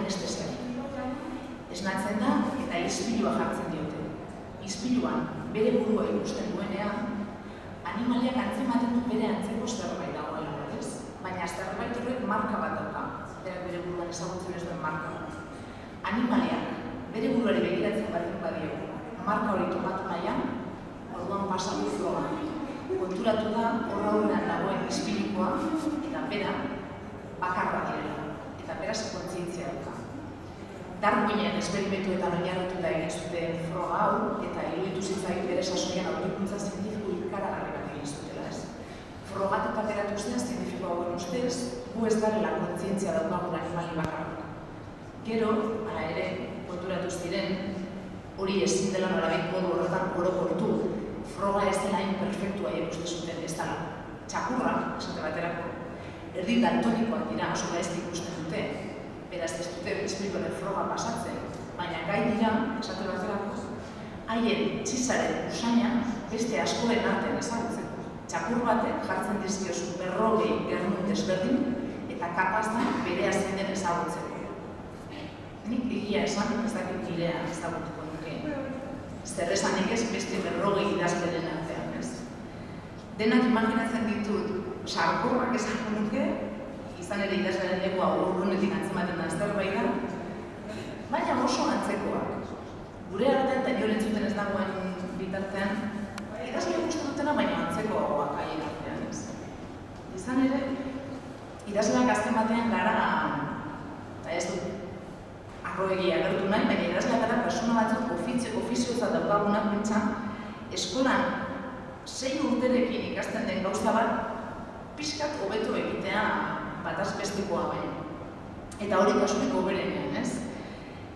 anestesiari. Esnatzen da eta ispilua jartzen diote. Ispiluan bere burua ikusten duenean, animaliak antzematen du bere antzeko zerbait dagoela, ez? Baina zerbait horrek marka bat dauka, berak bere buruan ezagutzen ez duen marka bat. Animaliak bere buruari begiratzen baldin badio, marka hori topatu nahian, orduan pasatu froga. Konturatu da horra horrean dagoen ispilikoa eta bera bakarra direla, eta beraz kontzientzia dauka. Darwinen esperimentuetan oinarrituta egin zuten froga hau, eta iruditu zitzaien bere sasoian aurkikuntza zientifiko ikaragarri bat egin zutela, ez? Frogatuta geratu zen zientifiko hauen ustez, gu ez garela kontzientzia daukagun animali bakarra. Gero, hala ere, konturatu ziren, hori ezin dela norabait modu horretan orokortu, froga ez dela imperfektua ikuste zuten ez dela. Txakurra, esate baterako, erdi daltonikoak dira, oso gaizki ikusten dute, beraz ez dute espirituaren froga pasatzen, baina gai dira, esate baterako, haien txizaren usaina beste askoren artean ezagutzeko. Txakur batek jartzen dizkiozu 40 gernu desberdin eta kapaz da berea zein den ezagutzeko. Nik egia esan, ez dakit nirea ezagutuko nuke. Zer esanik ez beste 40 idazleren artean, ez? Denak imaginatzen ditut sarkorrak esango nuke, izan ere idazleren legoa urrunetik antzematen da zerbait da, baina oso antzekoak. Gure artean eta nioren zuten ez dagoen bitartean, idazleak uste dutena baina antzekoagoak haien artean, ez? Izan ere, idazleak azken batean gara, eta ez dut arroegia agertu nahi, baina idazleak gara persona batzuk ofiziozat daukagunak pentsan, eskolan 6 urterekin ikasten den gauza bat, pixkat hobeto egitea bataz bestekoa baina. Eta hori kasurik hoberenean, ez?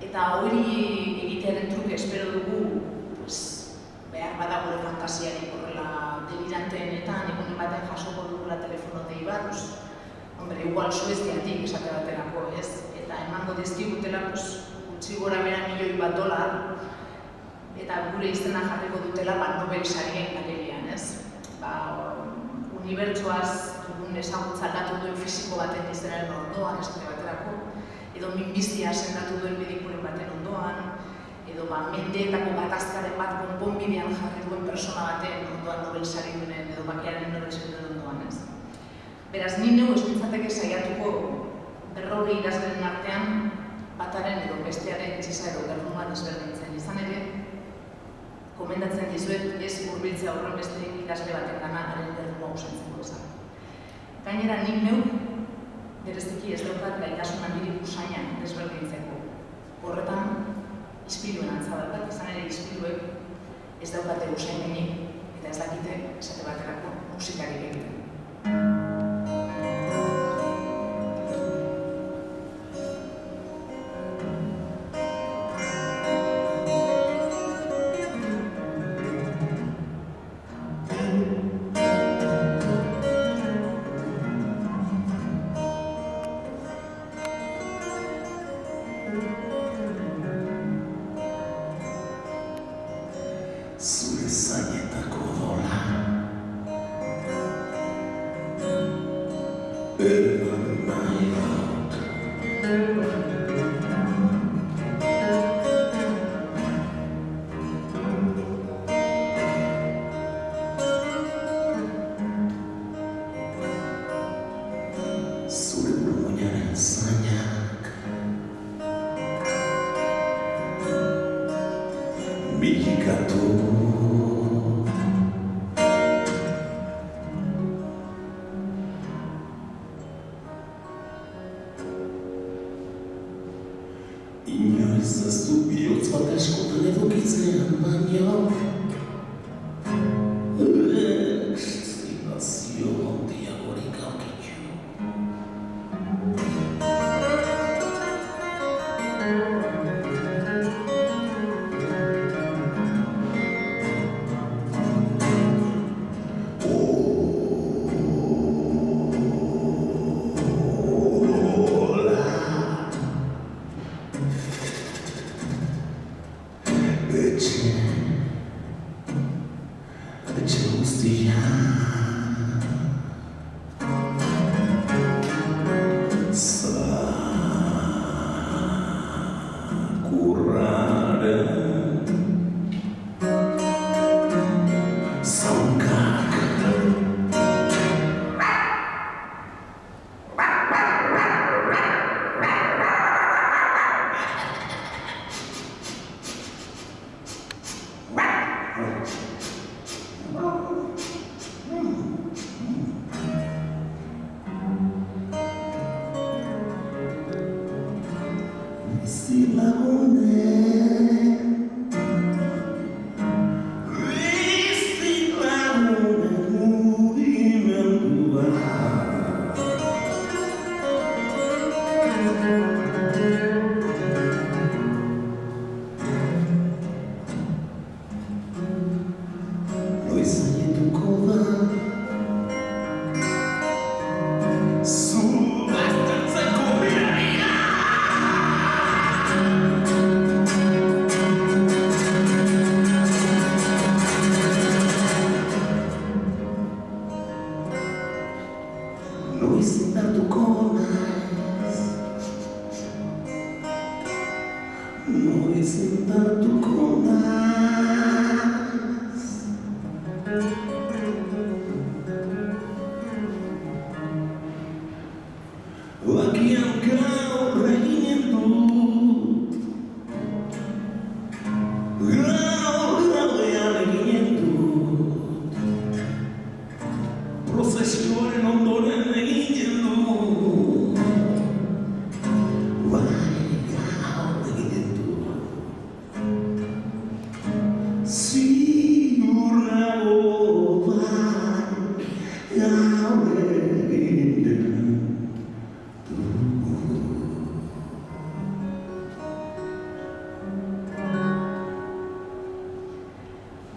Eta hori egitearen truke espero dugu, behar bada gure fantasiarik horrela deliranteenetan, egunen baten jasoko dugula telefono dei bat, igual Sueziatik esate baterako, ez? Eta emango dizkigutela, gutxi gora bera $1.000.000, eta gure izena jarriko dutela Nobel sarien galerian, ez? Unibertsuaz dugun ezagutza aldatu duen fisiko baten izenaren ondoan, esate baterako, edo minbizia sendatu duen medikuren baten ondoan, edo mendeetako gatazkaren bat konponbidean jarri duen persona baten ondoan Nobel sari duenen, edo bakearen Nobel sari duen ondoan, ez? Beraz, ni neu eskintzateke saiatuko 40 idazleren artean bataren edo bestearen txisa edo gernuan ezberdintzen izan ere, komendatzen dizuet ez hurbiltzea horren beste idazle baten gana haren gernua usantzeko esan. Gainera, nik neuk bereziki ez daukat gaitasun handirik usaina desberdintzeko. Horretan, ispiluen antza daukat, izan ere ispiluek ez daukate usaimenik eta ez dakite esate baterako musikarik egiten. urraren zaunkak.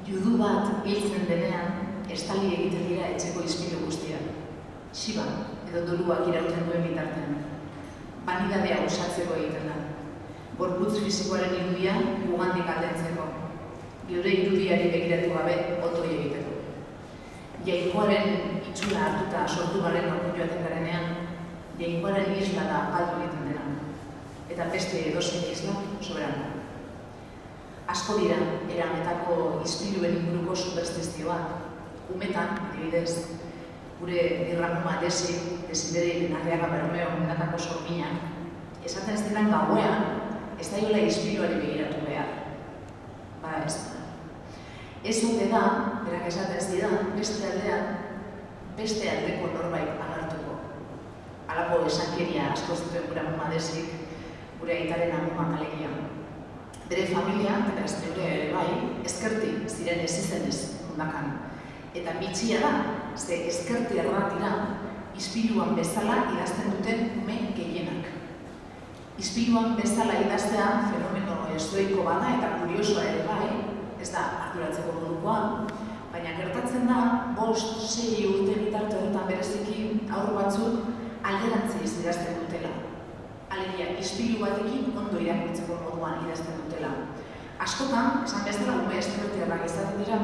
Judu bat hiltzen denean, estali egiten dira etxeko ispilu guztiak. Xiba, edo doluak irauten duen bitartean. Banidadea osatzeko egiten da. Gorputz fisikoaren irudia gugandik atentzeko. Geure irudiari begiratu gabe otoi egiteko. Jainkoaren itxura hartuta sortu garen ordu joaten garenean, jainkoaren isla da galdu egiten dena. Eta beste edozein isla soberan da. Asko dira, erametako ispiluen inguruko superstizioak. Umetan, adibidez, gure Irramuma Desideri Narriaga Bermeo mendatako sorginak, esaten ez diren gauean, ez da jola ispiluari begiratu behar. Ba ez da. Ez ote da, berak esaten ez dira, beste aldeko norbait agertuko. Halako esankeria asko zituen gure Amuma Desik, gure aitaren amuma alegia. Bere familia, eta ez neure ere bai, ezkerti ziren ez izenez mundakan. Eta bitxia da, ze ezkerti erratira, ispiluan bezala idazten duten ume gehienak. Ispiluan bezala idaztea fenomeno estoiko bada eta kuriosoa ere bai, ez da arduratzeko modukoa, baina gertatzen da, 5-6 urte bitarte horretan bereziki haur batzuk alderantziz idazten dutela. Alegia, ispilu batekin ondo irakurtzeko moduan idazten dutela. Askotan, esan bezala ume ezkertiarrak izaten dira,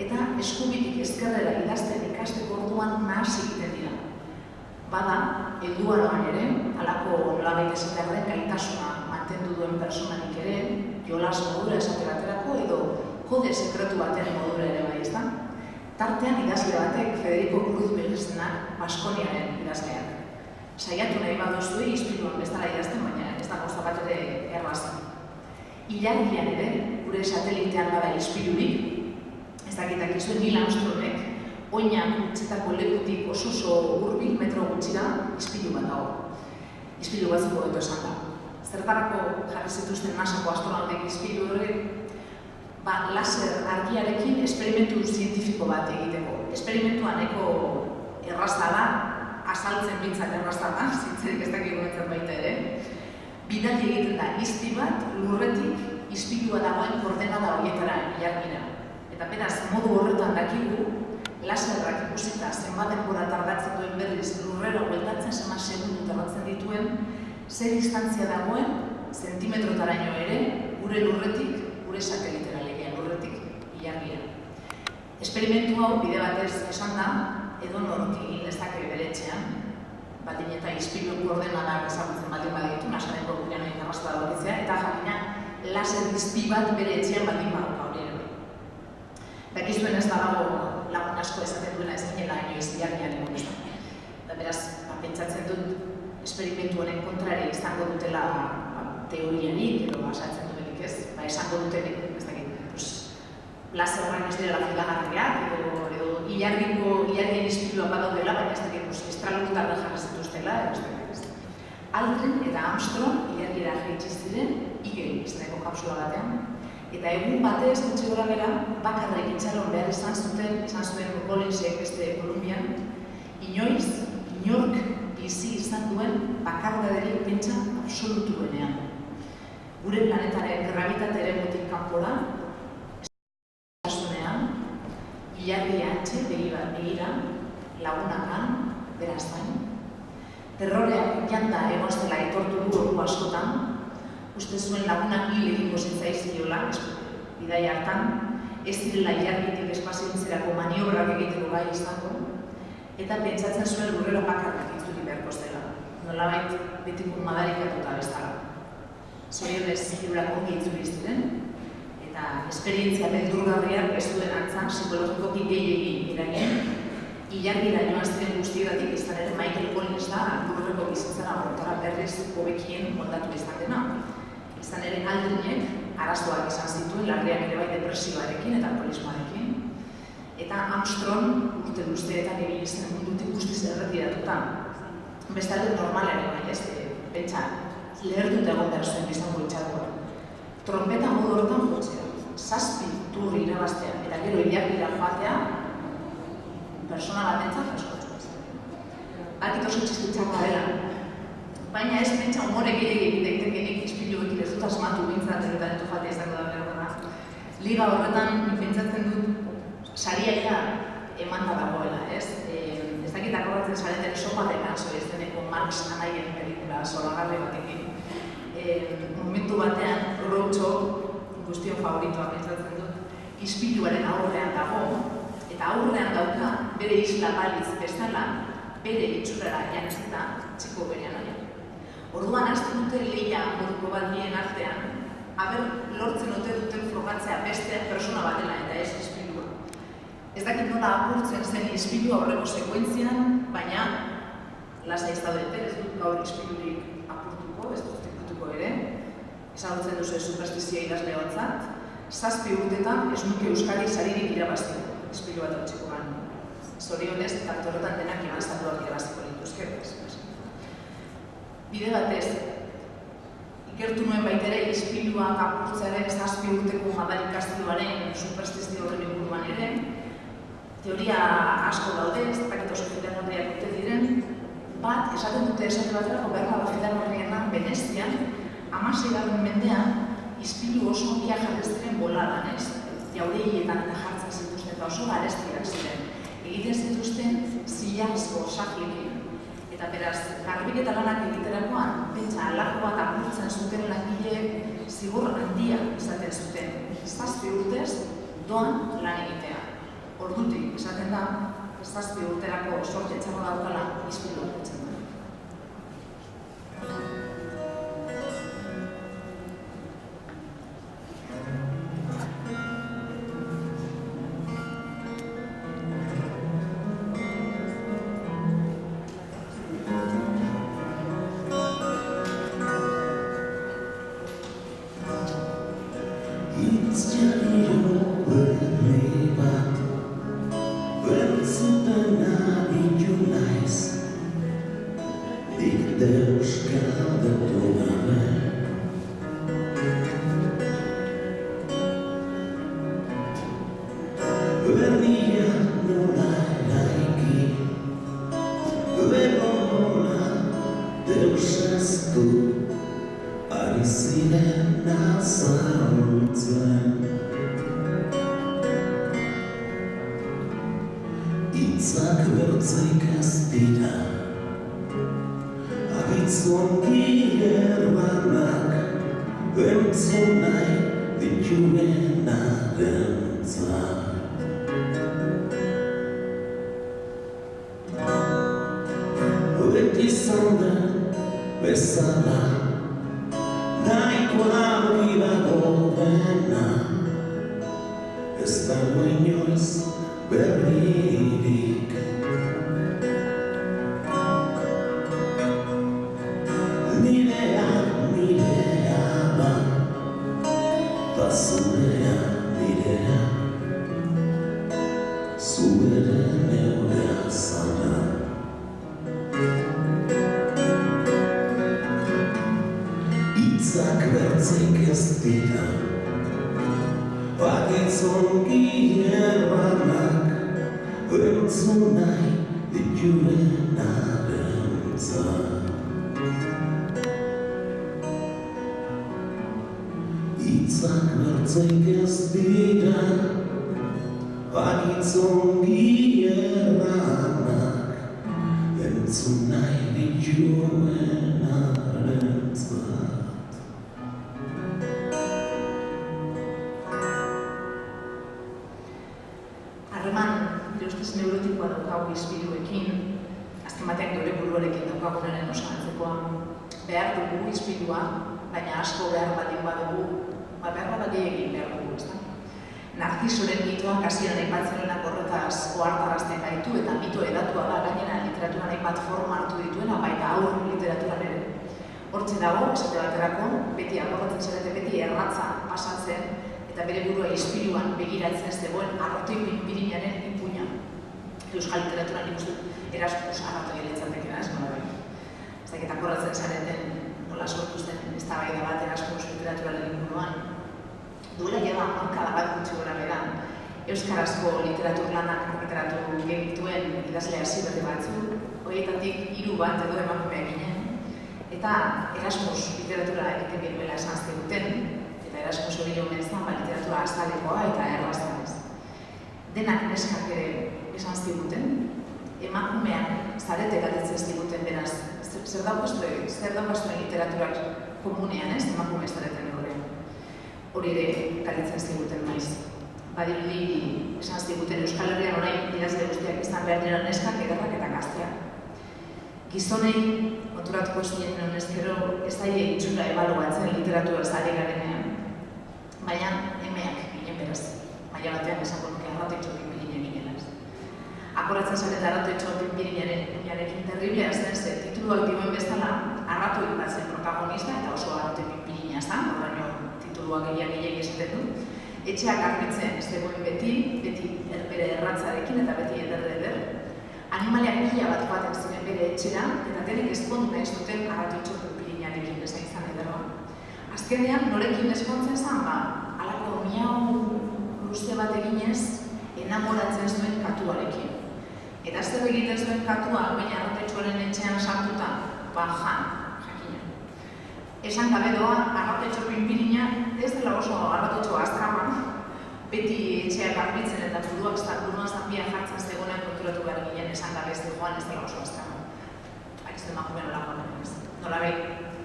eta eskubitik ezkerrera idazten ikasteko orduan nahasi egiten dira. Bada, helduaroan ere, halako nolabait esatearen gaitasuna mantendu duen personanik ere, jolas modura esate baterako edo kode sekretu baten modura ere bai, ezta? Tartean idazle batek, Federico Cruz Belgezenak, Baskoniaren idazleak. Saiatu nahi baduzue ispiluan bezala idazten, baina ez da gauza bat ere erraza. Ilargian ere, gure satelitean bada ispilurik, ez dakitak izuen Neil Armstrongek, oinak utzetako lekutik oso hurbil metro gutxira ispilu bat dago. Ispilu batzuko beto esan da. Zertarako jarri zituzten NASAko astronautek ispilu horrek, laser argiarekin esperimentu zientifiko bat egiteko. Esperimentua nahiko erraza da, azaltzen bintzak erraztatan, zintzerik ez dakik guretzen baita ere. Bidali egiten da izti bat lurretik ispilua dagoen koordenada horietara ilargira. Eta beraz, modu horretan dakigu, laserrak ikusita zenbat denbora tardatzen duen berriz lurrera bueltatzen zenbat segundu tardatzen dituen, zer distantzia dagoen, zentimetrotaraino ere, gure lurretik, gure satelitera legean lurretik ilargira. Esperimentu hau bide batez esan da, edo nork egin lezake bere etxean, baldin eta ispiluen koordenadak ezagutzen baldin baditu, nasaren gurean egin arrastua dagokitzea, eta jakina laser izpi bat bere etxean baldin badauka hori ere. Dakizuen ez dago lagun asko esaten duena ez ginela inoiz ilargiari buruz. Eta beraz, pentsatzen dut esperimentu honen kontrari izango dutela teoriarik edo asaltzen duenik ez, esango dutenik, ez dakit, laserrak ez direla filagarriak edo ilargien izpilua badaudela, baina ez dakit, estralurtarra jarri zituztela, ez dakit. Aldrin eta Armstrong ilargiera jaitsi ziren Eagle izeneko kapsula batean, eta egun batez gutxi gora bera bakarrik itxaron behar izan zuen Collinsek Kolumbian, inork bizi izan duen bakardaderik pentsa absolutuenean. Gure planetaren gravitate eremutik kanpora, estasunean, ilargia antxe begira, lagunakan, beraztain. Terroreak janda egoztela etortu du ordu askotan, uste zuen lagunak hil egingo zitzaizkiola, bidai hartan, ez direla ilargitik espaziontzerako maniobrak egiteko gai izango, eta pentsatzen zuen lurrera bakarrak itzuli beharko zela. Nolabait betiko madarikatuta bezala. Zorionez, hirurak ongi itzuli ziren, eta esperientzia beldurgarriak ez duen antzan psikologikoki gehiegi eragin. Ilargira joan ziren guztietatik izan ere Michael Collins da lurreko bizitzara horretara berriz hobekien moldatu izan dena. Izan ere Aldrinek arazoak izan zituen, larriak ere bai depresioarekin eta alkoholismoarekin. Eta Armstrong urte luzeetan egin zen mundutik guztiz erretiratuta. Bestalde normala ere bai, ez? Pentsa, lehertuta egon behar zuen izango itxatua. Trompeta modu horretan jotzea, 7 turri irabaztea, eta gero ilargira joatea, persona batentzat askotzen. Akit oso txistutxakoa dela. Baina ez pentsa humore gehiagik daitekenik ispiluekin ez dut asmatu bintzat erretanetu jatea izango da behar dara. Liga horretan pentsatzen dut saria eman da dagoela, ez? Ez dakit akordatzen zareten sopatekan zoizteneko Marx anaien pelikula solagarri batekin. Momentu batean Groucho, guztion favoritoa pentsatzen dut, ispiluaren aurrean dago, eta aurrean dauka bere isla balitz bezala, bere itxurara janezita txiko berean aia. Orduan hasten dute lehia moduko bat bien artean, lortzen ote duten frogatzea beste persona batela eta ez ispilua. Ez dakit nola apurtzen zen ispilua horreko sekuentzian, baina lasai ez daudete, ez dut gaur ispilurik apurtuko, ez dut ikutuko ere, ezagutzen duzu superstizioa idazle batzat, 7 urtetan ez nuke Euskadi saririk irabazteko. Ispilu bat hau gan. Zorionez, tarte horretan denak imanzatuak irabazteko lituzke. Bide batez, ikertu nuen baitere ispiluak apurtzearen 7 urteko madarikazioaren superstizio horren inguruan ere. Teoria asko daude, ez dakit oso filarmorriak dute diren. Bat, esaten dute esate baterako Bernardo filarmorriena Venezian, 16. mendean, ispilu oso ongia jarrez diren boladan, ez? Jauregietan eta jartzen zituzten eta oso garestiak ziren. Egiten zituzten zilazko saklekin. Eta beraz, garbiketa lanak egiterakoan, pentsa alako bat apurtzen zuten langileek zigor handia izaten zuten. 7 urtez doan lan egitea. Ordutik esaten da, 7 urterako sorte txarra daukala ispilu aputzen da. Besala, naikoa hori dago dena ez dago inoiz berririk. Nirea da, ta zurea nirea, zuere neurea zara. Itzak bertzik ez dira, bakitzongi erranak, entzun nahi dituenarentzat. Itzak bertzik ez dira, bakitzongi erranak, entzun nahi dituenarentzat. Harreman, nire ustez neurotikoa daukagu ispiluekin, azken batean geure buruarekin daukagunaren osantzekoa. Behar dugu ispilua, baina asko behar baldin badugu, behar bat egin behar dugu, ezta? Narzisoren mitoak hasieran aipatzen duenak horretaz ohartarazten gaitu eta mito edatua da gainera literaturan hainbat forma hartu dituena, baita haur literaturan ere. Hortxe dago, esate baterako, beti akordatzen zarete beti erratza pasatzen eta bere burua ispiluan begiratzen ez zegoen arratoi pinpirinaren ipuina. Euskal literaturan nik uste Erasmus arratoi eletzatekena, ez nola bai. Ez dakit akordatzen zareten nola sortu zen eztabaida bat Erasmus literaturaren inguruan. Duela jada hamarkada bat gutxi gora beran, euskarazko literatur lanak argitaratu genituen idazle hasiberri batzuk, horietatik 3 bat edo emakumeak ginen, eta Erasmus literatura egiten genuela esan ziguten, eta Erasmus hori omen zen, literatura azalekoa eta errazan ez. Denak neskak ere esan ziguten, emakumeak zarete galdetzen ziguten beraz, zer daukazuen literaturak komunean ez, emakume zareten horrean. Hori ere galdetzen ziguten maiz. Badirudi esan ziguten Euskal Herrian orain idazle guztiak izan behar dira neskak, ederrak eta gazteak. Gizonei, konturatuko zinen honezkero, ez daie itxura ebaluatzen literatura zari garenean, baina emeak ginen beraz. Maila batean esango nuke arratotxo pinpirina ginenaz. Akoratzen zareta arratotxo pinpirinarekin terriblea zen, ze tituluak dioen bezala arratoi bat zen protagonista eta oso arratoi pinpirina zen, horreino tituluak gehiagilegi esaten du. Etxeak garbitzen zegoen beti bere erratzarekin eta beti eder. Animaliak pila bat joaten ziren bere etxera, eta denek ezkondu nahi zuten arratotxo pinpirinarekin esan izan ederra. Azkenean, norekin ezkontzen zen, halako miau luze bat eginez, enamoratzen zuen katuarekin. Eta zer egiten zuen katua, baina arratotxoaren etxean sartuta, jakina. Esan gabe doa, arratotxo pinpirina ez dela oso arratotxo azkarra, beti etxeak garbitzen eta buruan zanbia jartzen zegoenean konturatu behar ginen esan gabe ez joan ez dela oso azkarra. Akizte emakumea nola joan ez. Nola behi,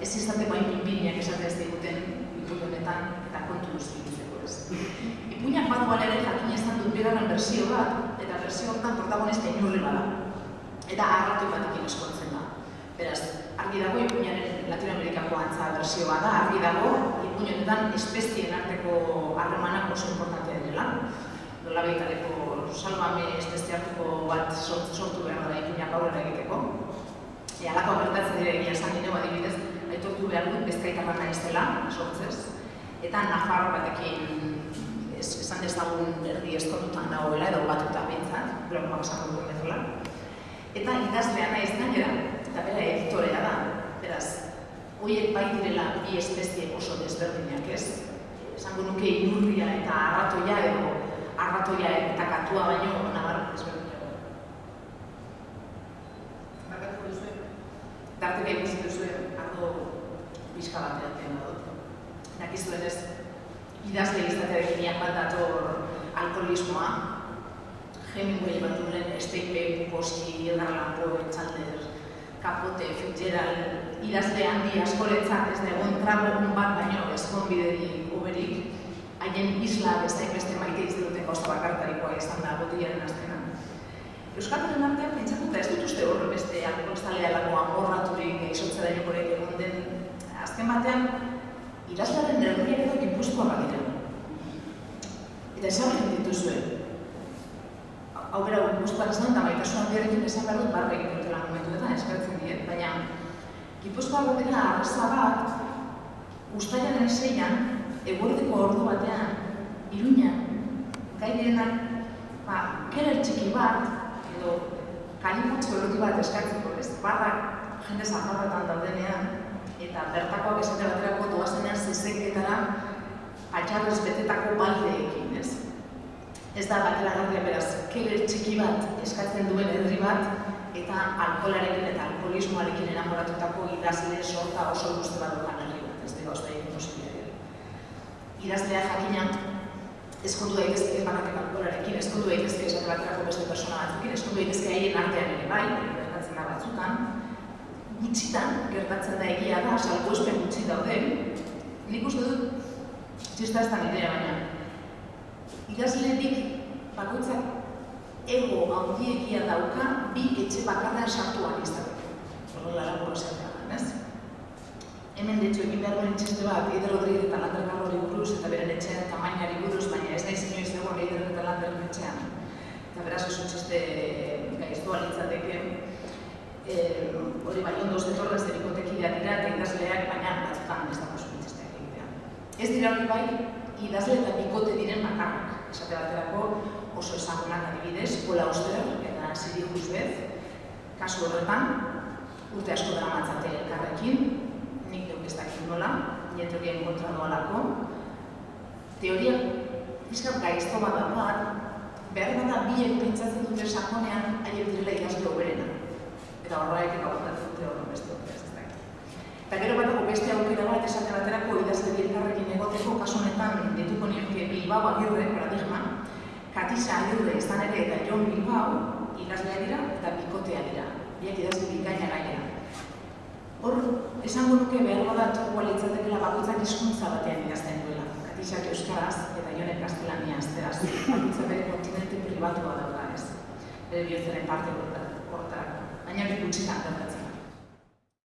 ez izateko hain pinpirinak esatez diguten ipuin honetan eta kontu guztitzeko ez. Ipuinak bat ere jakin ezan dut bigarren bersio bat, eta bersio hortan protagonista inurri bada. Eta arratoi batekin eskontzen da. Beraz, argi dago ipuinaren Latinoamerikako antza bersioa da, argi dago ipuin honetan espezien arteko harremanak oso importantea direla. Nola behitareko salmame espezie hartuko bat sortu behar da ipuinak aurrera egiteko. Halako gertatzen dira egia esan dineu adibidez, aitortu behar dut bezkaitarra naizela, sortzez. Eta nafar batekin esan dezagun erdi eskondutan dagoela edo batuta bintzat, gure moak esan dut bezala. Eta idazlea naiz gainera, eta bera editorea da, beraz, horiek bai direla bi espezie oso desberdinak ez. Esango nuke inurria eta arratoia edo arratoia eta katua baino nabar desberdinak. Barkatuko duzue? Darteka ikusi duzue, ardo pixka bat edaten dut. Dakizuen ez, idazle izatearekin bat dator alkoholismoa, Hemingway bat duen, Steinbeck, Bukowski, Edgar Allan Poe, Chandler, Capote, Fitzgerald, idazle handi askoretzat ez dagoen trago bat baino ezkonbideri oberik, haien isla bezain beste maite izan gauza bakartarikoa izan da botilaren aztena. Euskaldaren artean pentsatuta ez dut uste hor beste alkoholzalea lako amorraturik izotzera jokorek egon den azken batean idazlearen herriak edo Gipuzkoa badira. Eta esan dituzue. Hau bera guztuak esan, eta maitasun handiarekin esan behar dut barra egin dutela momentuetan eskertzen diet, baina Gipuzkoako dela arraza bat, uztailaren 6an, eguerdeko ordu batean, Iruñan, gai direnak, kerer txiki bat, edo kalimutxo eroki bat eskatzeko, ez? Barrak jende zafarretan daudenean, eta bertakoak esate baterako doazenean zizeketara patxarrez betetako baldeekin, ez? Ez da bateragarria beraz, kerer txiki bat eskatzen duen herri bat, eta alkoholarekin eta alkoholismoarekin enamoratutako idazle sorta oso guzti bat dugan herri bat, ez dira ospaiek posibilitate. Idazlea jakinan, ezkondu daitezke bakatek alkoholarekin, ezkondu daitezke esate baterako beste persona batzukin, ezkondu daitezke haien artean ere bai, gertatzen da batzutan, gutxitan gertatzen da egia da, salbuespen gutxi daude, nik uste dut, txista ez da nidea baina, idazletik bakoitzak ego handiegia dauka bi etxe bakarrean sartuan izateko. Horrela lago esatean, ez? Hemen detxo egin behar duen txiste bat, Eider Rodríguez eta Lander Garrori buruz eta beren etxean tamainari buruz, baina ez naiz inoiz egon Eider eta Landeren etxean. Eta beraz oso txiste gaiztua litzateke. Hori bai ondoz etorrez erikotekidea dira eta idazleak, baina batzutan ez dago zuen txisteak egitea. Ez dira hori bai, idazle eta bikote diren bakarrak. Esate baterako oso ezagunak adibidez, Paul Auster eta Siri Husbeth, kasu horretan, urte asko dara matzate elkarrekin, nik deuk ez dakit nola, nire teorien kontra doalako. Teoria, pixkat gaizto bat bat, behar da biek pentsatzen dute sakonean haiek direla idazle hoberena. Eta horreik egautatzen dute horren beste horre ez dakit. Eta gero batako beste aukera bat esate baterako idazle elkarrekin egoteko, kasu honetan dituko nioke Bilbao Agirre, paradigma, Katisa Agirre izan ere eta Jon Bilbao idazlea dira eta bikotea dira, biak idazle bikaina gainera. Hor, esango nuke behar bat litzatekela bakoitzak hizkuntza batean idazten duela. Katisak euskaraz eta Jonek gaztelaniaz, beraz, bakoitza bere kontinente pribatua dauka ez. Bere bihotzaren parte horretarako, baina gutxitan gertatzen.